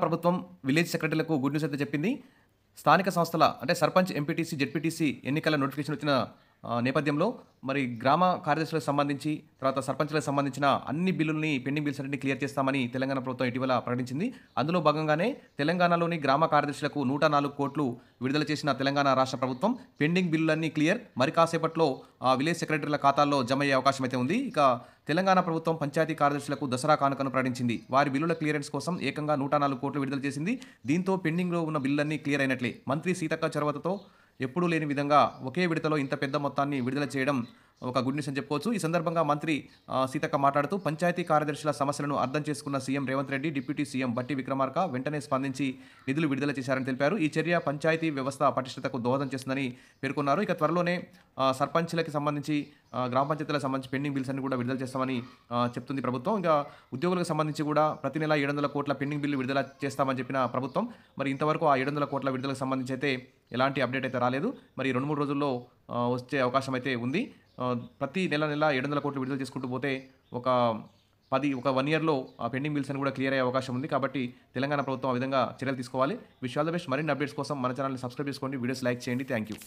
ప్రభుత్వం village సెక్రటరీలకు good news అయితే చెప్పింది. స్థానిక సంస్థల అంటే సర్పంచ్, ఎంపీటీసీ, జెడ్పీటీసీ ఎన్నికల నోటిఫికేషన్ వచ్చిన నేపథ్యంలో మరి గ్రామ కార్యదర్శులకు సంబంధించి, తర్వాత సర్పంచ్‌లకు సంబంధించిన అన్ని బిల్లుల్ని పెండింగ్ బిల్స్ అన్నిటిని క్లియర్ చేస్తామని తెలంగాణ ప్రభుత్వం ఇటీవల ప్రకటించింది. అందులో భాగంగానే తెలంగాణలోని గ్రామ కార్యదర్శులకు 104 కోట్లు విడుదల చేసిన తెలంగాణ రాష్ట్ర ప్రభుత్వం పెండింగ్ బిల్లులన్నీ క్లియర్. మరి కాసేపట్లో విలేజ్ సెక్రటరీల ఖాతాల్లో జమ అయ్యే అవకాశం అయితే ఉంది. ఇక తెలంగాణ ప్రభుత్వం పంచాయతీ కార్యదర్శులకు దసరా కానుకను ప్రకటించింది. వారి బిల్లుల క్లియరెన్స్ కోసం ఏకంగా 104 కోట్లు విడుదల చేసింది. దీంతో పెండింగ్‌లో ఉన్న బిల్లులన్నీ క్లియర్ అయినట్లే. మంత్రి సీతక్క చొరవతో ఎప్పుడూ లేని విధంగా ఒకే విడతలో ఇంత పెద్ద మొత్తాన్ని విడుదల చేయడం ఒక గుడ్ న్యూస్ అని చెప్పుకోవచ్చు. ఈ సందర్భంగా మంత్రి సీతక్క మాట్లాడుతూ పంచాయతీ కార్యదర్శుల సమస్యలను అర్థం చేసుకున్న CM Revanth Reddy, deputy CM బట్టి విక్రమార్క వెంటనే స్పందించి నిధులు విడుదల చేశారని తెలిపారు. ఈ చర్య పంచాయతీ వ్యవస్థ పటిష్టతకు దోహదం చేస్తుందని పేర్కొన్నారు. ఇక త్వరలోనే సర్పంచ్‌లకి సంబంధించి, గ్రామ పంచాయతీలకు సంబంధించి పెండింగ్ బిల్స్ అన్ని కూడా విడుదల చేస్తామని చెప్తుంది ప్రభుత్వం. ఇంకా ఉద్యోగులకు సంబంధించి కూడా ప్రతి నెల 700 కోట్ల పెండింగ్ బిల్లు విడుదల చేస్తామని చెప్పిన ప్రభుత్వం మరి ఇంతవరకు ఆ 700 కోట్ల విడుదలకు సంబంధించి అయితే ఎలాంటి అప్డేట్ అయితే రాలేదు. మరి 2-3 రోజుల్లో వచ్చే అవకాశం అయితే ఉంది. ప్రతి నెల 700 కోట్లు విడుదల చేసుకుంటూ పోతే ఒక 1 ఇయర్‌లో ఆ పెండింగ్ బిల్స్ అని కూడా క్లియర్ అయ్యే అవకాశం ఉంది. కాబట్టి తెలంగాణ ప్రభుత్వం ఆ విధంగా చర్యలు తీసుకోవాలి. Wish all the best. మరిన్ని అప్డేట్స్ కోసం మన ఛానల్‌ని సబ్స్క్రైబ్ చేసుకోండి. వీడియోస్ లైక్ చేయండి. Thank you.